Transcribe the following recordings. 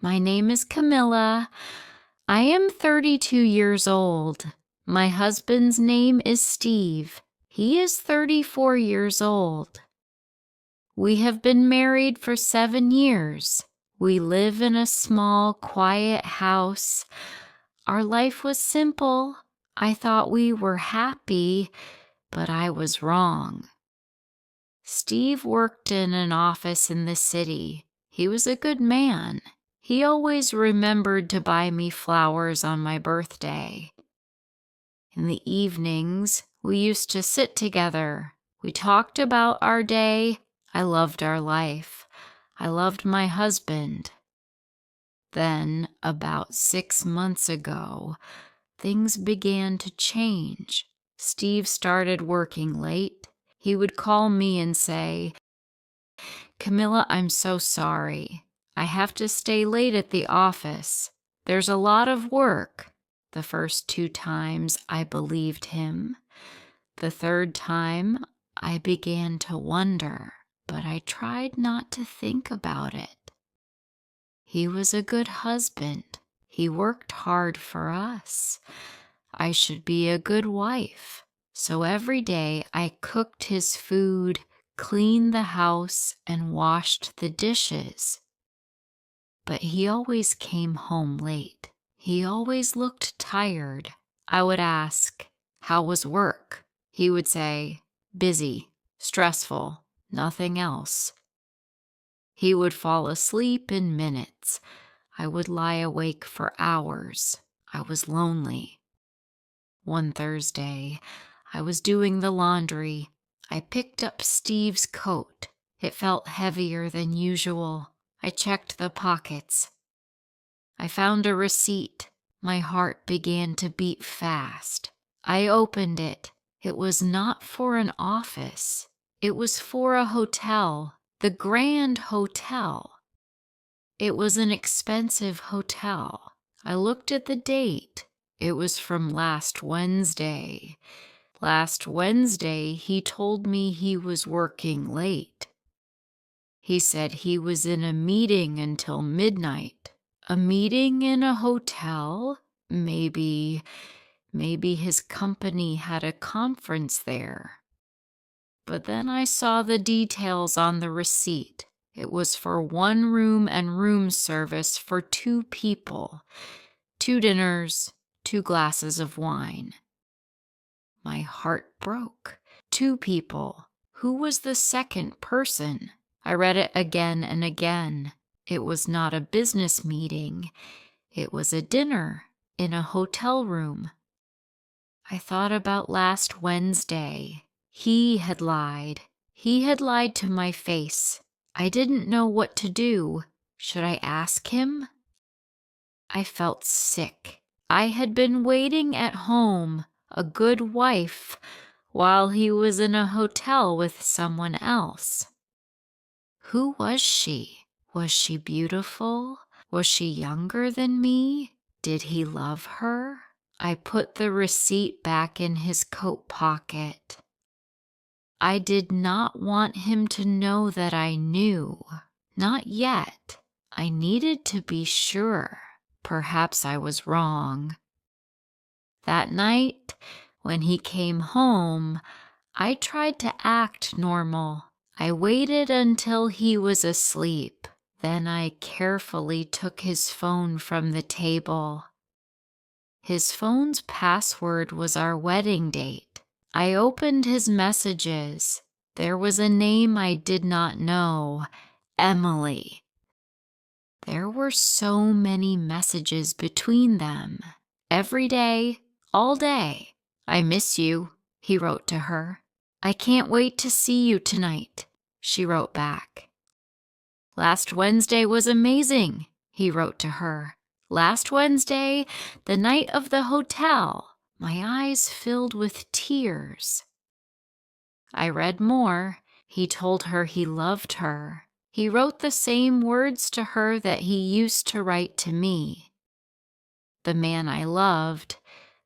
My name is Camilla. I am 32 years old. My husband's name is Steve. He is 34 years old. We have been married for 7 years. We live in a small, quiet house. Our life was simple. I thought we were happy, but I was wrong. Steve worked in an office in the city. He was a good man. He always remembered to buy me flowers on my birthday. In the evenings, we used to sit together. We talked about our day. I loved our life. I loved my husband. Then, about 6 months ago, things began to change. Steve started working late. He would call me and say, "Camilla, I'm so sorry. I have to stay late at the office. There's a lot of work." The first 2 times I believed him. The third time I began to wonder, but I tried not to think about it. He was a good husband. He worked hard for us. I should be a good wife. So every day I cooked his food, cleaned the house, and washed the dishes. But he always came home late. He always looked tired. I would ask, "How was work?" He would say, "Busy, stressful, nothing else." He would fall asleep in minutes. I would lie awake for hours. I was lonely. One Thursday, I was doing the laundry. I picked up Steve's coat. It felt heavier than usual. I checked the pockets. I found a receipt. My heart began to beat fast. I opened it. It was not for an office. It was for a hotel, the Grand Hotel. It was an expensive hotel. I looked at the date. It was from last Wednesday. Last Wednesday, he told me he was working late. He said he was in a meeting until midnight. A meeting in a hotel? Maybe his company had a conference there. But then I saw the details on the receipt. It was for 1 room and room service for 2 people, 2 dinners, 2 glasses of wine. My heart broke. 2 people. Who was the second person? I read it again and again. It was not a business meeting. It was a dinner in a hotel room. I thought about last Wednesday. He had lied. He had lied to my face. I didn't know what to do. Should I ask him? I felt sick. I had been waiting at home, a good wife, while he was in a hotel with someone else. Who was she? Was she beautiful? Was she younger than me? Did he love her? I put the receipt back in his coat pocket. I did not want him to know that I knew. Not yet. I needed to be sure. Perhaps I was wrong. That night, when he came home, I tried to act normal. I waited until he was asleep. Then I carefully took his phone from the table. His phone's password was our wedding date. I opened his messages. There was a name I did not know, Emily. There were so many messages between them. Every day, all day. "I miss you," he wrote to her. "I can't wait to see you tonight," she wrote back. "Last Wednesday was amazing," he wrote to her. "Last Wednesday, the night of the hotel." My eyes filled with tears. I read more. He told her he loved her. He wrote the same words to her that he used to write to me. The man I loved,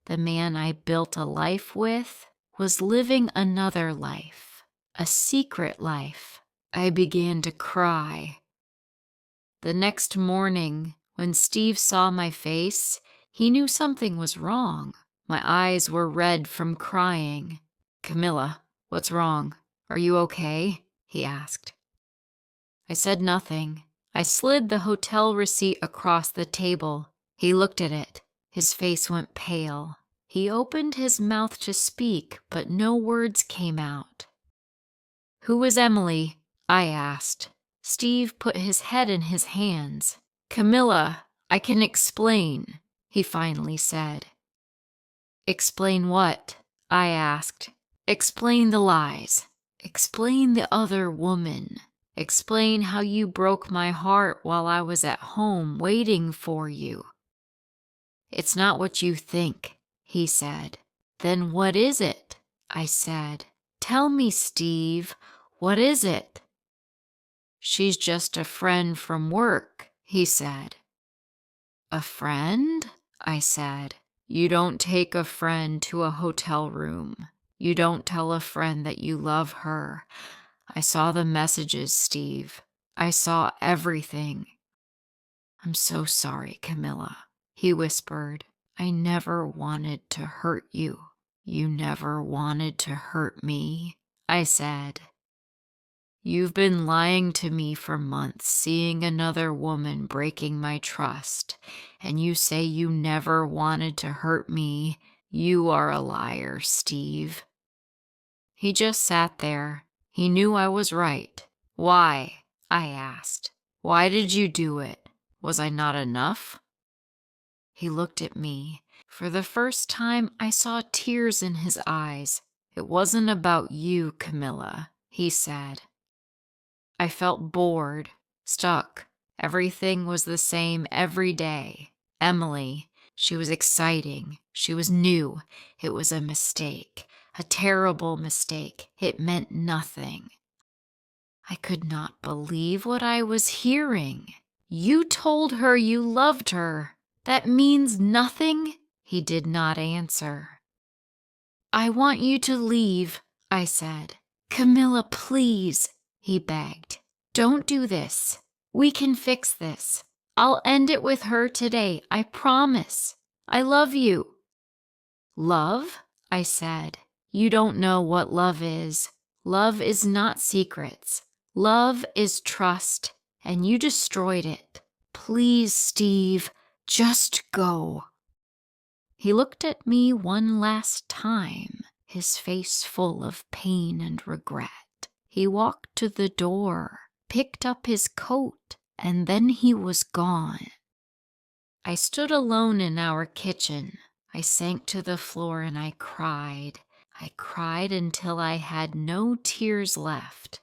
the man I built a life with, was living another life, a secret life. I began to cry. The next morning, When Steve saw my face, he knew something was wrong. My eyes were red from crying. "Camilla, what's wrong? Are you okay?" he asked. I said nothing. I slid the hotel receipt across the table. He looked at it. His face went pale. He opened his mouth to speak, but no words came out. "Who is Emily?" I asked. Steve put his head in his hands. "Camilla, I can explain," he finally said. "Explain what?" I asked. "Explain the lies. Explain the other woman. Explain how you broke my heart while I was at home waiting for you." "It's not what you think," he said. "Then what is it?" I said. "Tell me, Steve, what is it?" "She's just a friend from work," he said. "A friend?" I said. "You don't take a friend to a hotel room. You don't tell a friend that you love her. I saw the messages, Steve. I saw everything." "I'm so sorry, Camilla," he whispered. "I never wanted to hurt you." "You never wanted to hurt me," I said. "You've been lying to me for months, seeing another woman breaking my trust, and you say you never wanted to hurt me. You are a liar, Steve." He just sat there. He knew I was right. "Why?" I asked. "Why did you do it? Was I not enough?" He looked at me. For the first time, I saw tears in his eyes. "It wasn't about you, Camilla," he said. I felt bored, stuck. Everything was the same every day. Emily, she was exciting. She was new. It was a mistake, a terrible mistake. It meant nothing. I could not believe what I was hearing. "You told her you loved her. That means nothing?" He did not answer. "I want you to leave," I said. "Camilla, please," he begged. "Don't do this. We can fix this. I'll end it with her today. I promise. I love you." "Love?" I said. "You don't know what love is. Love is not secrets. Love is trust, and you destroyed it. Please, Steve, just go." He looked at me one last time, his face full of pain and regret. He walked to the door, picked up his coat, and then he was gone. I stood alone in our kitchen. I sank to the floor and I cried. I cried until I had no tears left.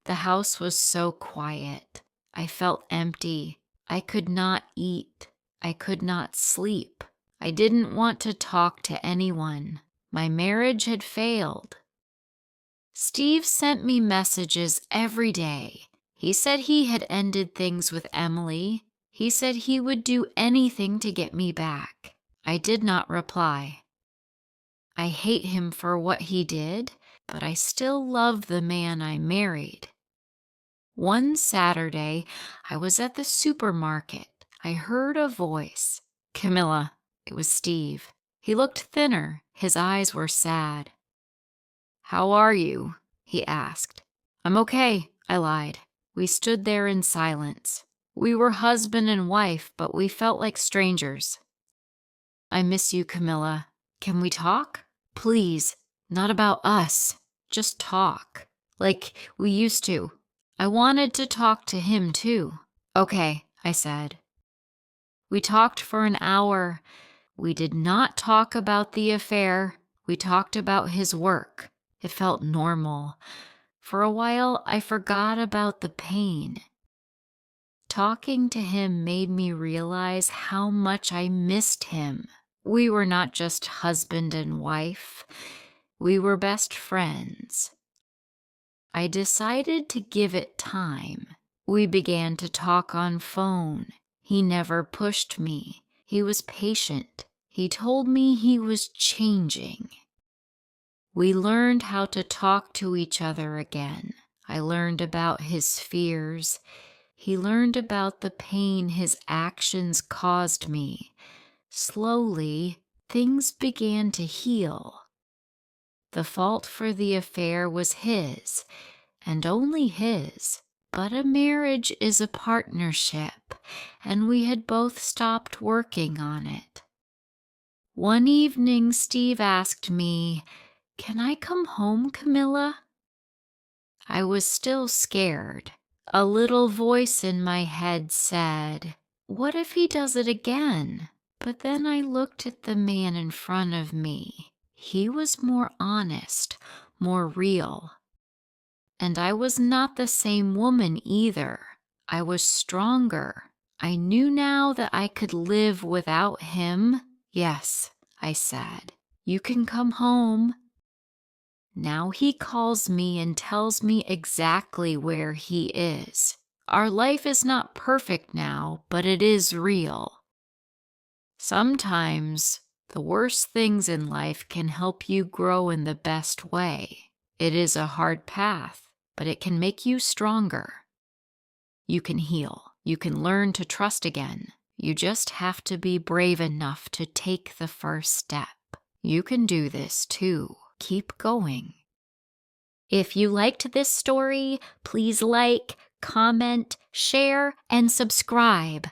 The house was so quiet. I felt empty. I could not eat. I could not sleep. I didn't want to talk to anyone. My marriage had failed. Steve sent me messages every day. He said he had ended things with Emily. He said he would do anything to get me back. I did not reply. I hate him for what he did, but I still love the man I married. One Saturday, I was at the supermarket. I heard a voice. "Camilla." It was Steve. He looked thinner. His eyes were sad. "How are you?" he asked. "I'm okay," I lied. We stood there in silence. We were husband and wife, but we felt like strangers. "I miss you, Camilla. Can we talk? Please, not about us. Just talk. Like we used to." I wanted to talk to him too. "Okay," I said. We talked for an hour. We did not talk about the affair. We talked about his work. It felt normal. For a while, I forgot about the pain. Talking to him made me realize how much I missed him. We were not just husband and wife. We were best friends. I decided to give it time. We began to talk on phone. He never pushed me. He was patient. He told me he was changing. We learned how to talk to each other again. I learned about his fears. He learned about the pain his actions caused me. Slowly, things began to heal. The fault for the affair was his, and only his. But a marriage is a partnership, and we had both stopped working on it. One evening, Steve asked me, "Can I come home, Camilla?" I was still scared. A little voice in my head said, "What if he does it again?" But then I looked at the man in front of me. He was more honest, more real. And I was not the same woman either. I was stronger. I knew now that I could live without him. "Yes," I said, "you can come home." Now he calls me and tells me exactly where he is. Our life is not perfect now, but it is real. Sometimes the worst things in life can help you grow in the best way. It is a hard path, but it can make you stronger. You can heal. You can learn to trust again. You just have to be brave enough to take the first step. You can do this too. Keep going. If you liked this story, please like, comment, share, and subscribe.